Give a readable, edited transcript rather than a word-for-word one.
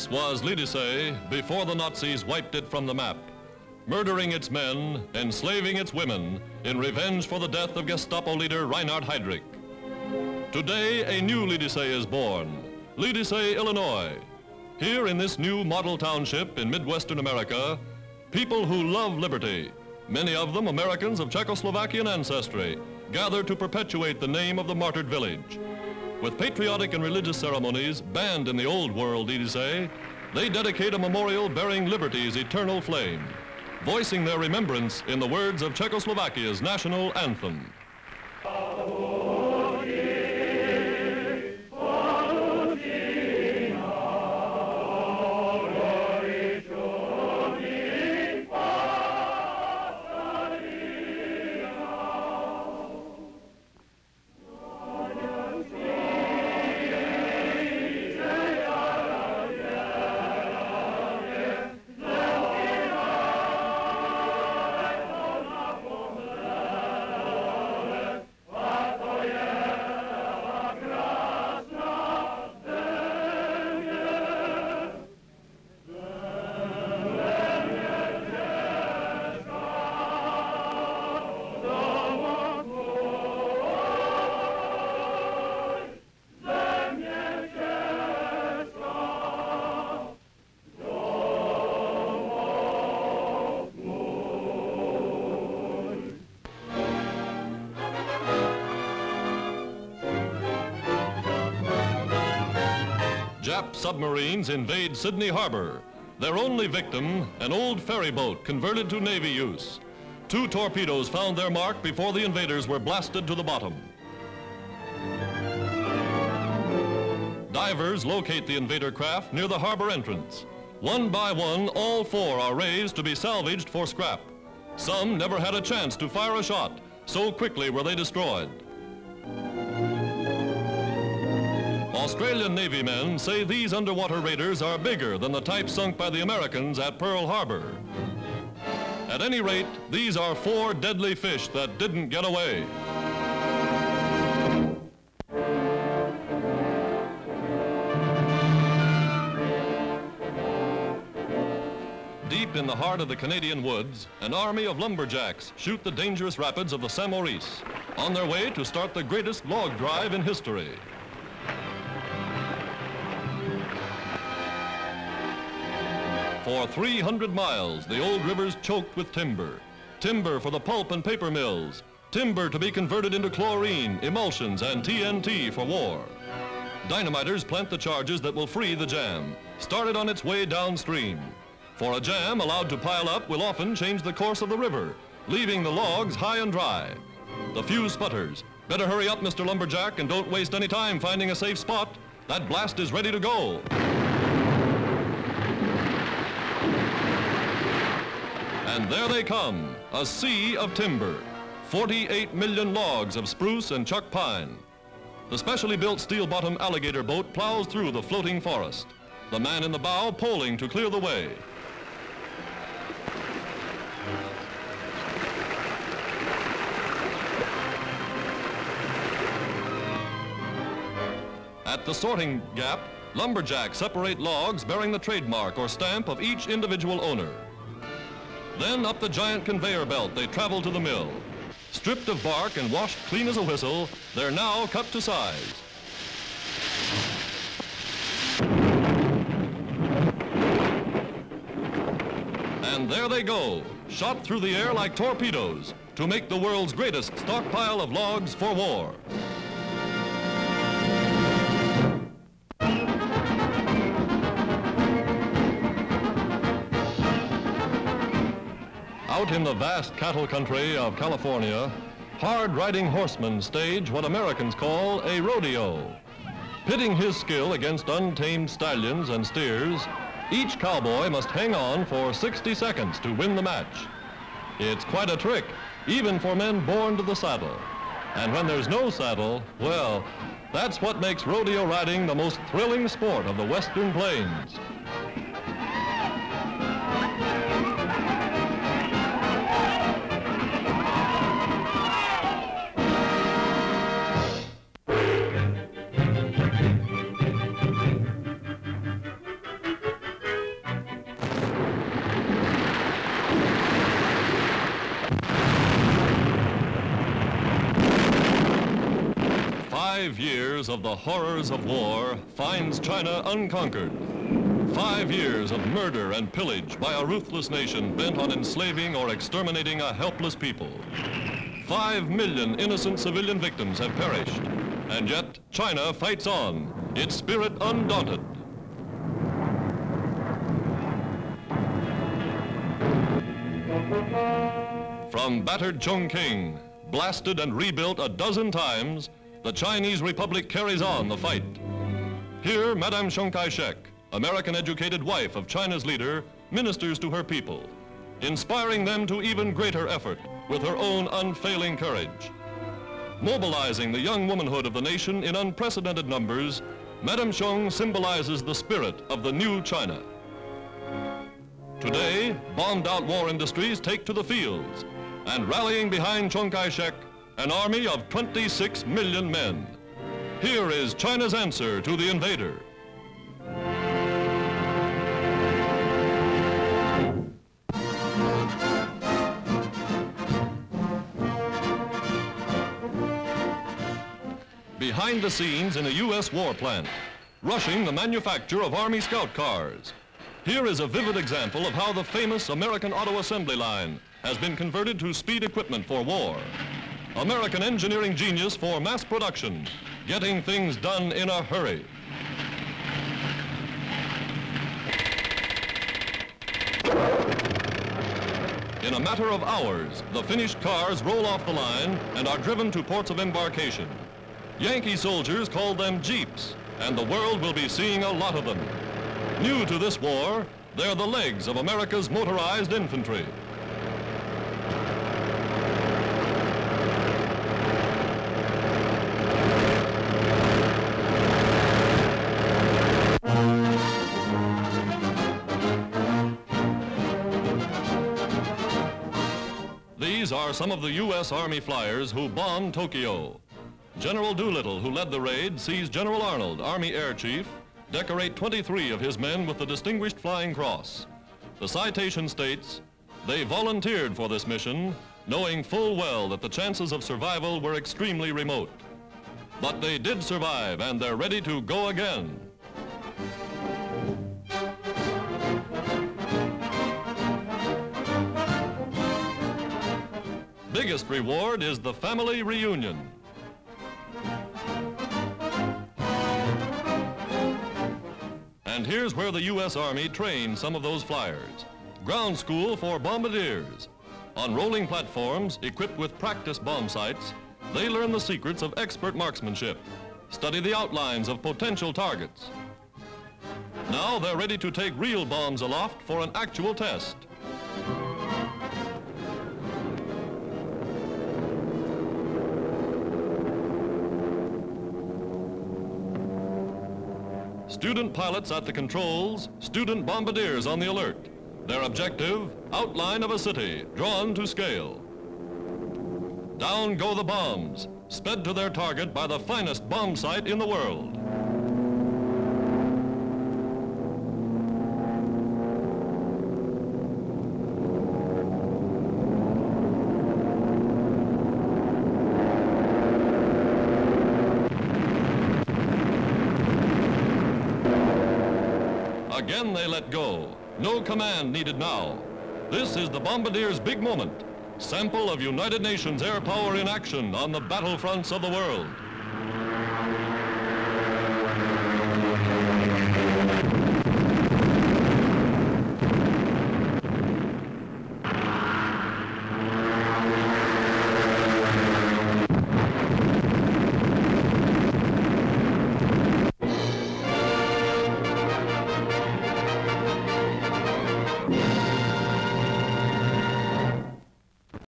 This was Lidice before the Nazis wiped it from the map, murdering its men, enslaving its women, in revenge for the death of Gestapo leader Reinhard Heydrich. Today, a new Lidice is born, Lidice, Illinois. Here in this new model township in Midwestern America, people who love liberty, many of them Americans of Czechoslovakian ancestry, gather to perpetuate the name of the martyred village. With patriotic and religious ceremonies banned in the old world, Lidice, they dedicate a memorial bearing liberty's eternal flame, voicing their remembrance in the words of Czechoslovakia's national anthem. Jap submarines invade Sydney Harbor. Their only victim, an old ferry boat converted to Navy use. 2 torpedoes found their mark before the invaders were blasted to the bottom. Divers locate the invader craft near the harbor entrance. One by one, all 4 are raised to be salvaged for scrap. Some never had a chance to fire a shot, so quickly were they destroyed. Australian Navy men say these underwater raiders are bigger than the type sunk by the Americans at Pearl Harbor. At any rate, these are 4 deadly fish that didn't get away. Deep in the heart of the Canadian woods, an army of lumberjacks shoot the dangerous rapids of the St. Maurice on their way to start the greatest log drive in history. For 300 miles, the old river's choked with timber. Timber for the pulp and paper mills. Timber to be converted into chlorine, emulsions, and TNT for war. Dynamiters plant the charges that will free the jam, started on its way downstream. For a jam allowed to pile up will often change the course of the river, leaving the logs high and dry. The fuse sputters. Better hurry up, Mr. Lumberjack, and don't waste any time finding a safe spot. That blast is ready to go. And there they come, a sea of timber, 48 million logs of spruce and chuck pine. The specially built steel-bottom alligator boat plows through the floating forest, the man in the bow poling to clear the way. At the sorting gap, lumberjacks separate logs bearing the trademark or stamp of each individual owner. Then up the giant conveyor belt they travel to the mill. Stripped of bark and washed clean as a whistle, they're now cut to size. And there they go, shot through the air like torpedoes to make the world's greatest stockpile of logs for war. Out in the vast cattle country of California, hard-riding horsemen stage what Americans call a rodeo. Pitting his skill against untamed stallions and steers, each cowboy must hang on for 60 seconds to win the match. It's quite a trick, even for men born to the saddle. And when there's no saddle, well, that's what makes rodeo riding the most thrilling sport of the Western Plains. "5 years of the horrors of war finds China unconquered. 5 years of murder and pillage by a ruthless nation bent on enslaving or exterminating a helpless people. 5 million innocent civilian victims have perished, and yet China fights on, its spirit undaunted. From battered Chongqing, blasted and rebuilt a dozen times, the Chinese Republic carries on the fight. Here, Madame Chiang Kai-shek, American-educated wife of China's leader, ministers to her people, inspiring them to even greater effort with her own unfailing courage. Mobilizing the young womanhood of the nation in unprecedented numbers, Madame Chiang symbolizes the spirit of the new China. Today, bombed-out war industries take to the fields, and rallying behind Chiang Kai-shek, an army of 26 million men. Here is China's answer to the invader. Behind the scenes in a U.S. war plant, rushing the manufacture of Army Scout cars. Here is a vivid example of how the famous American auto assembly line has been converted to speed equipment for war. American engineering genius for mass production, getting things done in a hurry. In a matter of hours, the finished cars roll off the line and are driven to ports of embarkation. Yankee soldiers called them Jeeps, and the world will be seeing a lot of them. New to this war, they're the legs of America's motorized infantry. These are some of the U.S. Army flyers who bombed Tokyo. General Doolittle, who led the raid, sees General Arnold, Army Air Chief, decorate 23 of his men with the Distinguished Flying Cross. The citation states, "They volunteered for this mission, knowing full well that the chances of survival were extremely remote. But they did survive, and they're ready to go again." Biggest reward is the family reunion. And here's where the U.S. Army trained some of those flyers. Ground school for bombardiers. On rolling platforms equipped with practice bomb sights, they learn the secrets of expert marksmanship, study the outlines of potential targets. Now they're ready to take real bombs aloft for an actual test. Student pilots at the controls, student bombardiers on the alert. Their objective, outline of a city, drawn to scale. Down go the bombs, sped to their target by the finest bomb sight in the world. Again they let go. No command needed now. This is the bombardier's big moment. Sample of United Nations air power in action on the battlefronts of the world.